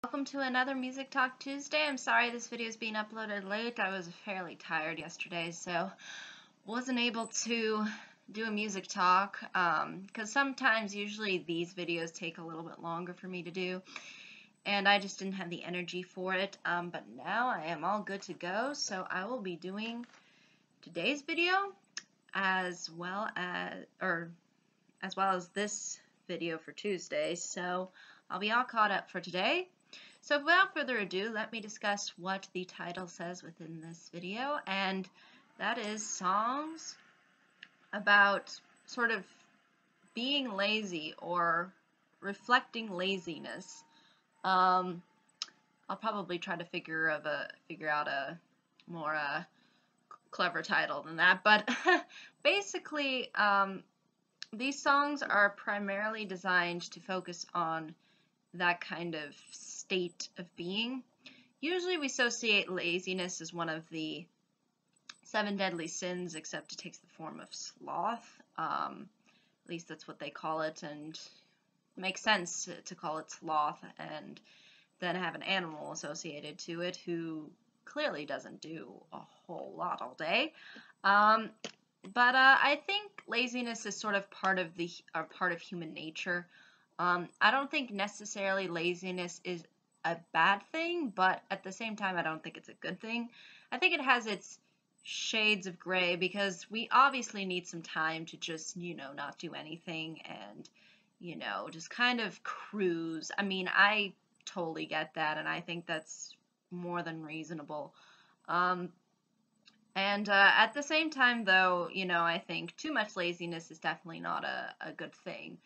Welcome to another Music Talk Tuesday. I'm sorry this video is being uploaded late. I was fairly tired yesterday, so wasn't able to do a music talk because sometimes usually these videos take a little bit longer for me to do, and I just didn't have the energy for it. But now I am all good to go, so I will be doing today's video as well as this video for Tuesday. So I'll be all caught up for today. So without further ado, let me discuss what the title says within this video, and that is songs about sort of being lazy or reflecting laziness. I'll probably try to figure out a more clever title than that, but basically these songs are primarily designed to focus on that kind of state of being. Usually we associate laziness as one of the 7 deadly sins, except it takes the form of sloth. At least that's what they call it, and it makes sense to call it sloth and then have an animal associated to it who clearly doesn't do a whole lot all day. But I think laziness is sort of part of human nature. I don't think necessarily laziness is a bad thing, but at the same time, I don't think it's a good thing. I think it has its shades of gray because we obviously need some time to just, not do anything and, just kind of cruise. I mean, I totally get that, and I think that's more than reasonable. And at the same time, though, I think too much laziness is definitely not a good thing.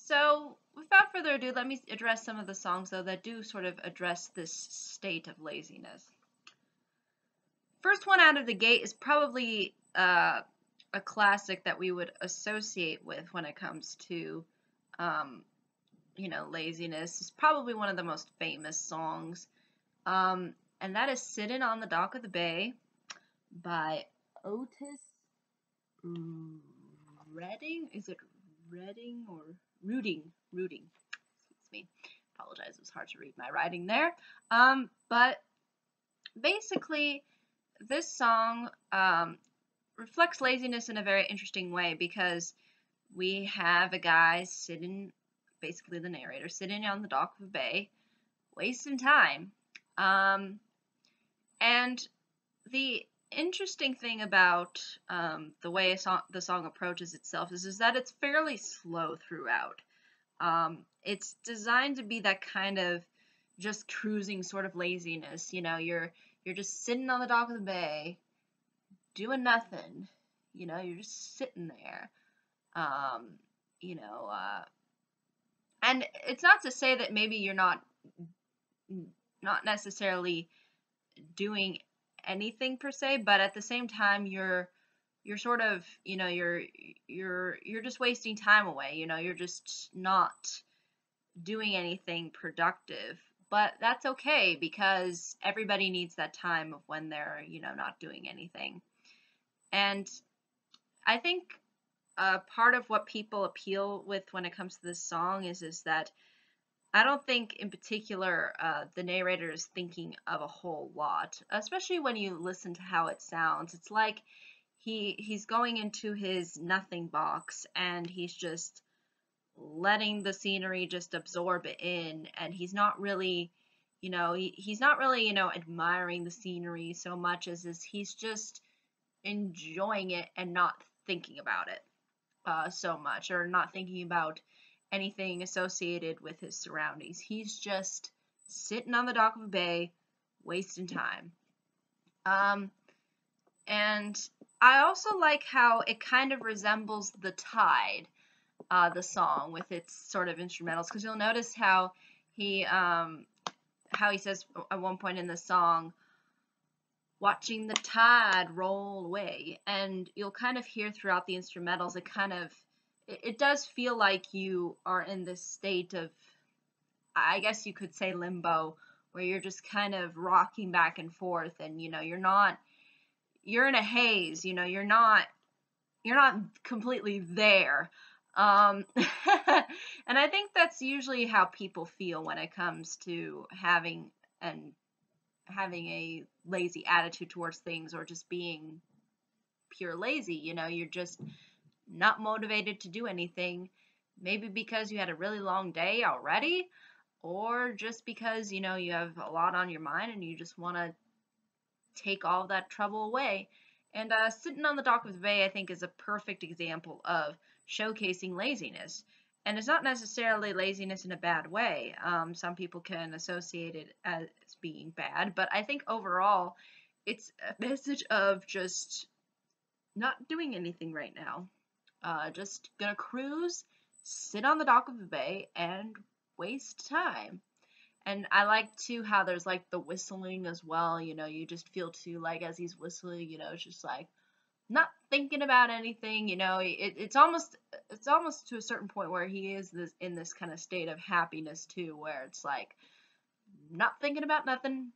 So, without further ado, let me address some of the songs, though, that do sort of address this state of laziness. First one out of the gate is probably a classic that we would associate with when it comes to, laziness. It's probably one of the most famous songs, and that is Sittin' on the Dock of the Bay by Otis Redding. Is it Redding or Ruding? Excuse me. Apologize, it was hard to read my writing there. But basically, this song reflects laziness in a very interesting way because we have a guy sitting, basically the narrator, sitting on the dock of a bay, wasting time. And the interesting thing about the way the song approaches itself is that it's fairly slow throughout. It's designed to be that kind of just cruising sort of laziness. You're just sitting on the dock of the bay, doing nothing. You're just sitting there. And it's not to say that maybe you're not necessarily doing anything per se, but at the same time you're sort of, you're just wasting time away. You're just not doing anything productive. But that's okay because everybody needs that time of when they're, not doing anything. And I think part of what people appeal with when it comes to this song is that I don't think in particular the narrator is thinking of a whole lot, especially when you listen to how it sounds. It's like he's going into his nothing box and he's just letting the scenery just absorb it in, and he's not really, he's not really, admiring the scenery so much as he's just enjoying it and not thinking about it so much, or not thinking about anything associated with his surroundings. He's just sitting on the dock of a bay, wasting time. And I also like how it kind of resembles The Tide, the song, with its sort of instrumentals, because you'll notice how he says at one point in the song, watching the tide roll away, and you'll kind of hear throughout the instrumentals, it does feel like you are in this state of, I guess you could say, limbo, where you're just kind of rocking back and forth, and you're in a haze, you're not completely there. And I think that's usually how people feel when it comes to having a lazy attitude towards things, or just being pure lazy. You're just not motivated to do anything, maybe because you had a really long day already, or just because you have a lot on your mind and you just want to take all of that trouble away. And sitting on the dock of the bay, I think, is a perfect example of showcasing laziness. And it's not necessarily laziness in a bad way. Some people can associate it as being bad, but I think overall it's a message of just not doing anything right now. Just gonna cruise, sit on the dock of the bay, and waste time. And I like too how there's like the whistling as well. You just feel too like as he's whistling, it's just like not thinking about anything. It's almost to a certain point where he is in this kind of state of happiness too, where it's like not thinking about nothing,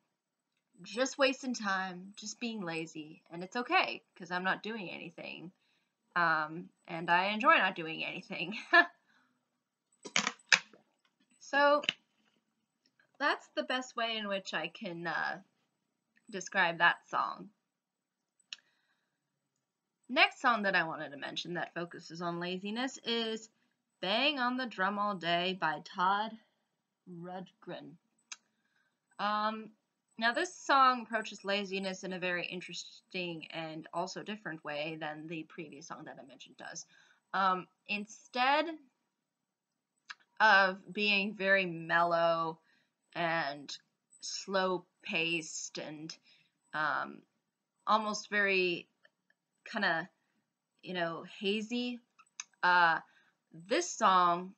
just wasting time, just being lazy, and it's okay because I'm not doing anything. And I enjoy not doing anything. So that's the best way in which I can describe that song. Next song that I wanted to mention that focuses on laziness is Bang on the Drum All Day by Todd Rundgren. Now this song approaches laziness in a very interesting and also different way than the previous song that I mentioned does. Instead of being very mellow and slow paced and almost very kind of hazy, this song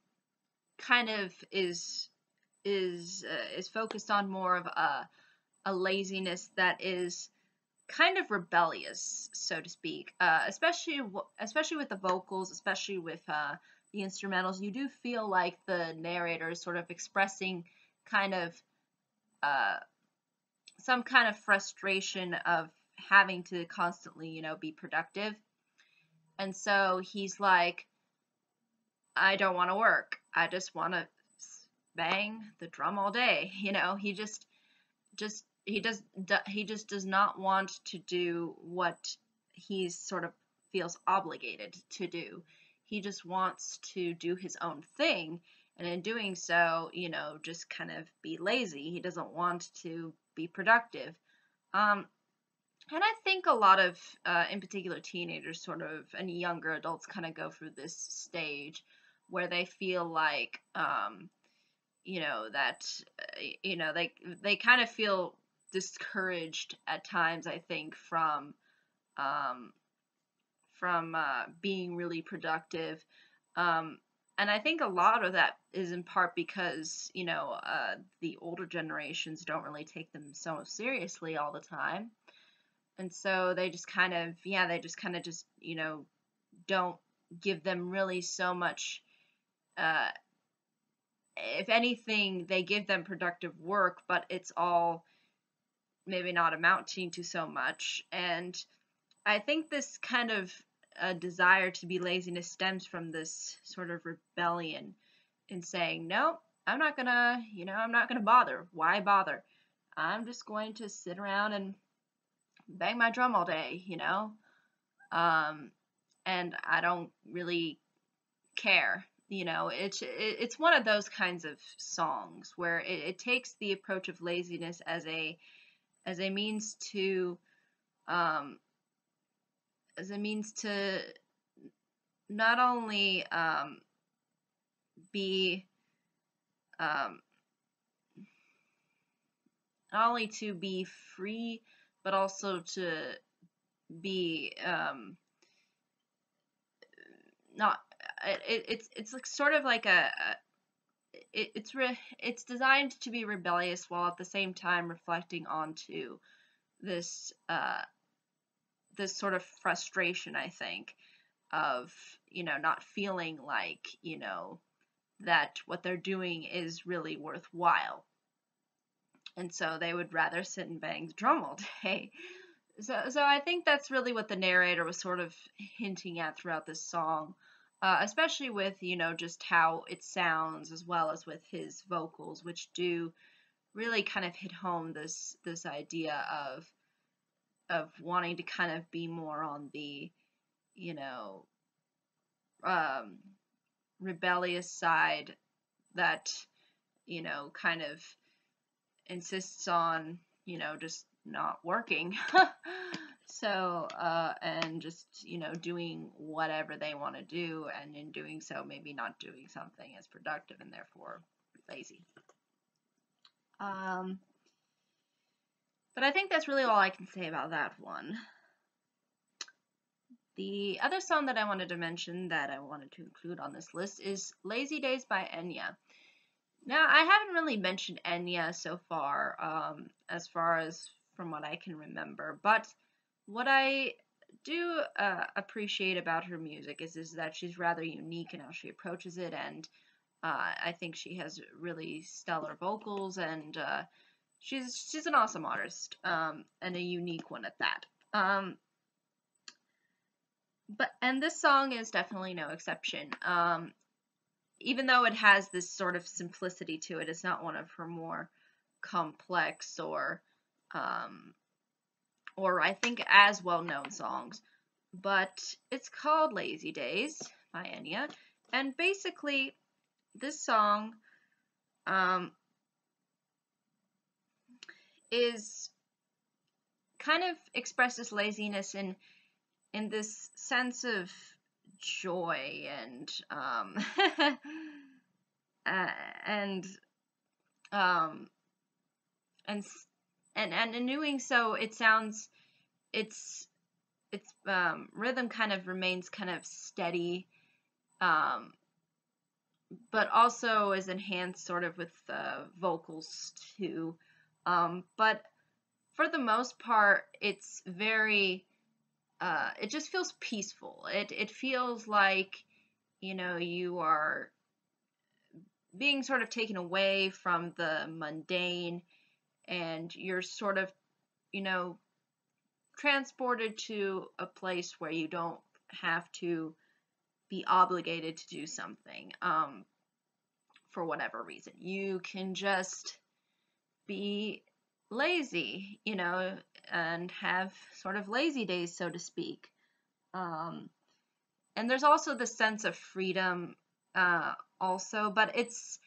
kind of is focused on more of a laziness that is kind of rebellious, so to speak. Especially with the vocals, especially with the instrumentals. You do feel like the narrator is sort of expressing kind of some kind of frustration of having to constantly, be productive. And so he's like, I don't want to work. I just want to bang the drum all day. He just does not want to do what he sort of feels obligated to do. He just wants to do his own thing, and in doing so, just kind of be lazy. He doesn't want to be productive. And I think a lot of, in particular, teenagers and younger adults kind of go through this stage where they feel like, that, they kind of feel discouraged at times, I think, from being really productive. And I think a lot of that is in part because, the older generations don't really take them so seriously all the time. And so they just kind of, don't give them really so much. If anything, they give them productive work, but it's all maybe not amounting to so much. And I think this kind of desire to be laziness stems from this sort of rebellion in saying, no, I'm not gonna bother. Why bother? I'm just going to sit around and bang my drum all day, and I don't really care. It's one of those kinds of songs where it takes the approach of laziness as a means to not only be not only to be free, but also to be not. It's like sort of like it's designed to be rebellious while at the same time reflecting onto this this sort of frustration, I think, of not feeling like that what they're doing is really worthwhile. And so they would rather sit and bang the drum all day. So I think that's really what the narrator was sort of hinting at throughout this song. especially with, just how it sounds, as well as with his vocals, which do really kind of hit home this idea of wanting to kind of be more on the, you know, um, rebellious side that, kind of insists on, just not working. So, and just, doing whatever they want to do, and in doing so, maybe not doing something as productive and therefore lazy. But I think that's really all I can say about that one. The other song that I wanted to mention that I wanted to include on this list is Lazy Days by Enya. Now, I haven't really mentioned Enya so far, as far as from what I can remember, but what I do appreciate about her music is that she's rather unique in how she approaches it, and I think she has really stellar vocals, and she's an awesome artist, and a unique one at that. And this song is definitely no exception. Even though it has this sort of simplicity to it, it's not one of her more complex or I think as well-known songs. But it's called Lazy Days by Enya, and basically this song is kind of expresses laziness in this sense of joy and and in doing so, it sounds its rhythm kind of remains kind of steady, but also is enhanced sort of with vocals too. But for the most part, it's very it just feels peaceful. It feels like, you are being sort of taken away from the mundane, and you're sort of, transported to a place where you don't have to be obligated to do something for whatever reason. You can just be lazy, and have sort of lazy days, so to speak. And there's also the sense of freedom also, but it's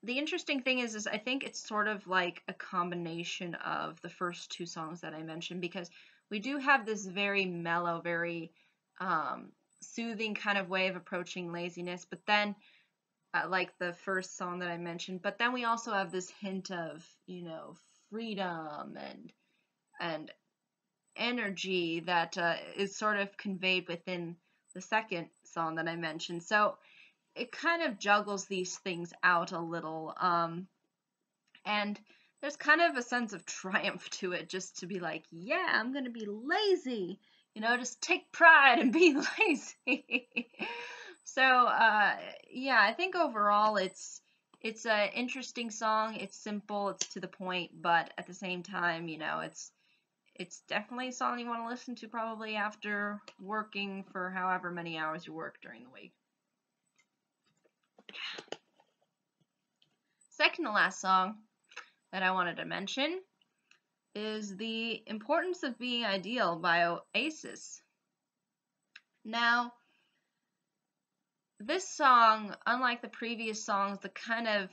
the interesting thing is I think it's sort of like a combination of the first two songs that I mentioned, because we do have this very mellow, very soothing kind of way of approaching laziness, but then like the first song that I mentioned, but then we also have this hint of, freedom and energy that is sort of conveyed within the second song that I mentioned. So it kind of juggles these things out a little, and there's kind of a sense of triumph to it, just to be like, yeah, I'm gonna be lazy, just take pride and be lazy. So yeah, I think overall it's an interesting song. It's simple, it's to the point, but at the same time, it's definitely a song you want to listen to probably after working for however many hours you work during the week. Second to last song that I wanted to mention is The Importance of Being Ideal by Oasis. Now, this song, unlike the previous songs, that kind of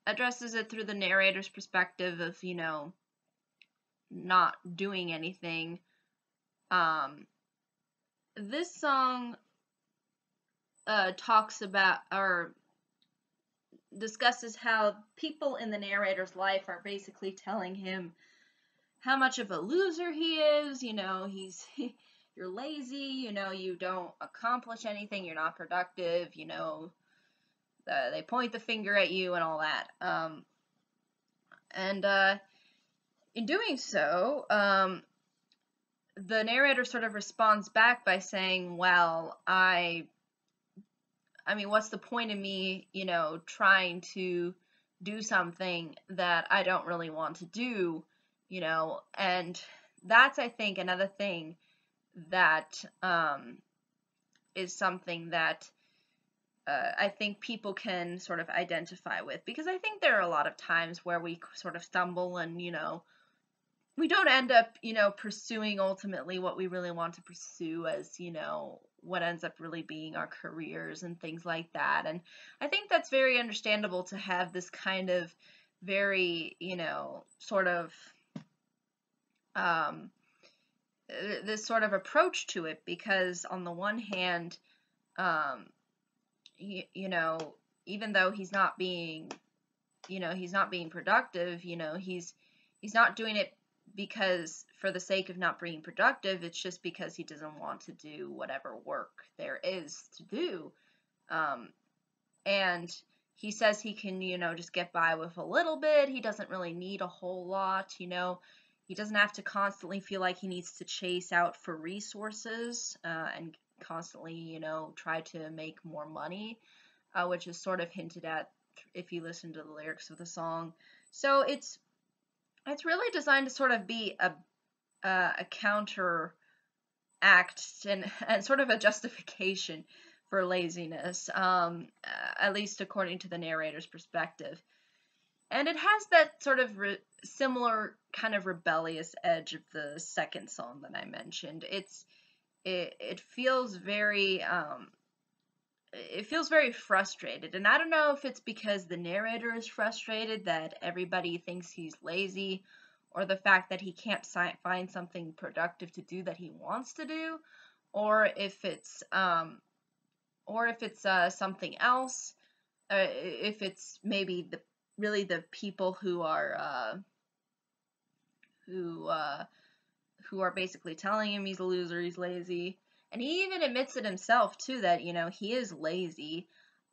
addresses it through the narrator's perspective of, not doing anything. This song talks about, or discusses how people in the narrator's life are basically telling him how much of a loser he is. You're lazy, you don't accomplish anything, you're not productive, they point the finger at you and all that. And in doing so, the narrator sort of responds back by saying, well, I mean, what's the point of me, trying to do something that I don't really want to do, and that's, I think, another thing that is something that I think people can sort of identify with, because I think there are a lot of times where we sort of stumble and, we don't end up, pursuing ultimately what we really want to pursue as, what ends up really being our careers and things like that. And I think that's very understandable to have this kind of very, sort of, this sort of approach to it, because on the one hand, even though he's not being productive, he's not doing it because for the sake of not being productive. It's just because he doesn't want to do whatever work there is to do. And he says he can, just get by with a little bit. He doesn't really need a whole lot, He doesn't have to constantly feel like he needs to chase out for resources and constantly, try to make more money, which is sort of hinted at if you listen to the lyrics of the song. So it's really designed to sort of be a counter act and sort of a justification for laziness, at least according to the narrator's perspective. And it has that sort of similar kind of rebellious edge of the second song that I mentioned. It feels very frustrated, and I don't know if it's because the narrator is frustrated that everybody thinks he's lazy, or the fact that he can't find something productive to do that he wants to do, or if it's something else, if it's maybe the people who are basically telling him he's a loser, he's lazy. And he even admits it himself too, that he is lazy,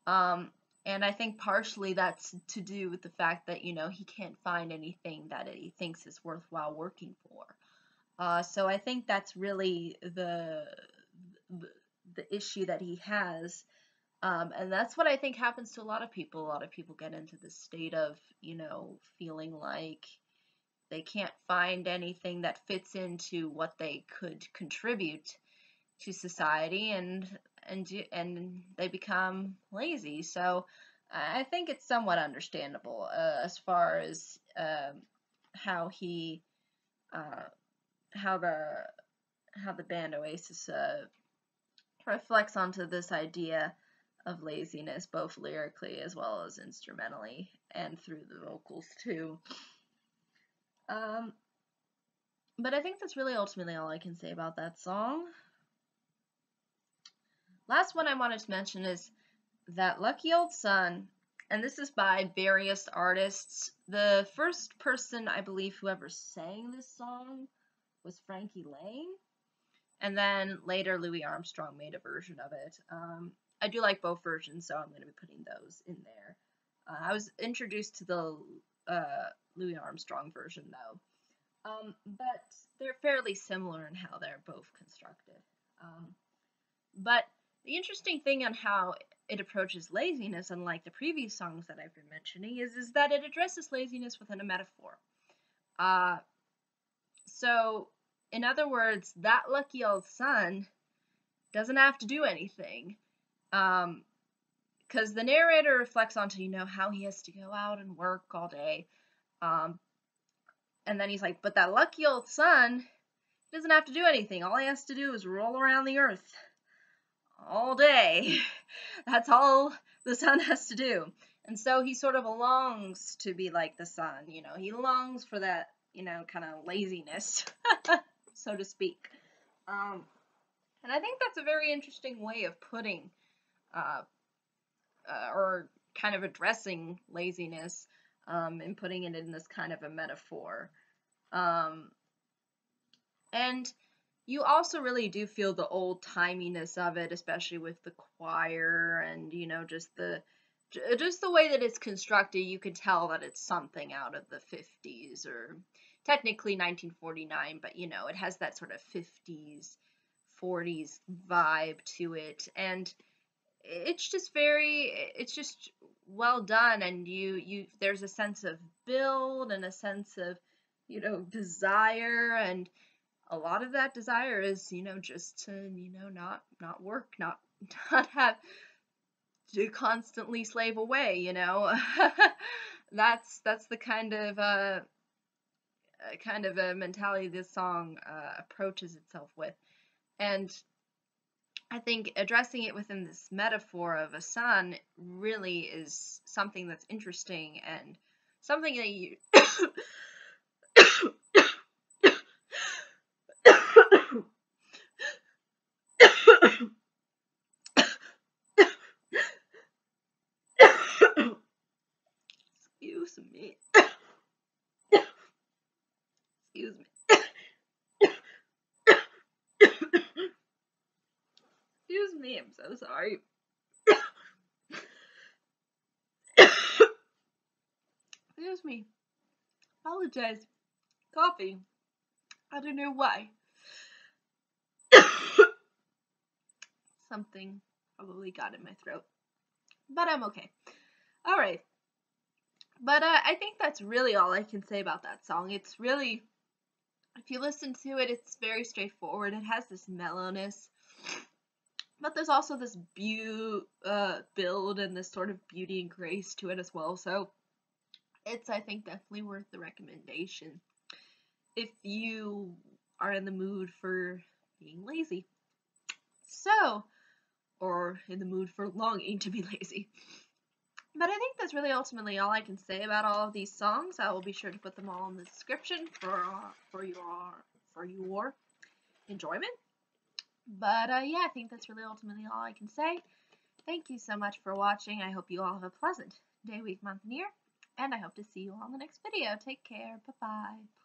and I think partially that's to do with the fact that he can't find anything that he thinks is worthwhile working for. So I think that's really the issue that he has. And that's what I think happens to a lot of people. A lot of people get into this state of, feeling like they can't find anything that fits into what they could contribute to society, and they become lazy. So I think it's somewhat understandable as far as how the band Oasis reflects onto this idea of laziness, both lyrically as well as instrumentally and through the vocals too. But I think that's really ultimately all I can say about that song. Last one I wanted to mention is That Lucky Old Sun, and this is by various artists. The first person, I believe, who ever sang this song was Frankie Laine, and then later Louis Armstrong made a version of it. I do like both versions, so I'm going to be putting those in there. I was introduced to the Louis Armstrong version, though. But they're fairly similar in how they're both constructed. But the interesting thing on how it approaches laziness, unlike the previous songs that I've been mentioning, is that it addresses laziness within a metaphor. So, in other words, that lucky old sun doesn't have to do anything. Because the narrator reflects onto, how he has to go out and work all day. And then he's like, but that lucky old sun doesn't have to do anything. All he has to do is roll around the earth all day. That's all the sun has to do. And so he sort of longs to be like the sun, he longs for that, kind of laziness, so to speak. And I think that's a very interesting way of putting, or kind of addressing laziness, and putting it in this kind of a metaphor. And you also really do feel the old-timiness of it, especially with the choir and, just the way that it's constructed. You can tell that it's something out of the 50s, or technically 1949, but, it has that sort of 50s, 40s vibe to it. And it's just well done, and there's a sense of build and a sense of, desire, and a lot of that desire is, just to, not work, not not have to constantly slave away, you know. That's the kind of a mentality this song approaches itself with. And I think addressing it within this metaphor of a sun really is something that's interesting and something that you excuse me. Excuse me. Excuse me, I'm so sorry. Excuse me. Apologize. Coffee. I don't know why. Something probably got in my throat. But I'm okay. Alright. But I think that's really all I can say about that song. It's really, if you listen to it, it's very straightforward. It has this mellowness. But there's also this build and this sort of beauty and grace to it as well. So it's, I think, definitely worth the recommendation if you are in the mood for being lazy. So, or in the mood for longing to be lazy. But I think that's really ultimately all I can say about all of these songs. I will be sure to put them all in the description for your enjoyment. But yeah, I think that's really ultimately all I can say. Thank you so much for watching. I hope you all have a pleasant day, week, month, and year. And I hope to see you all in the next video. Take care. Bye-bye.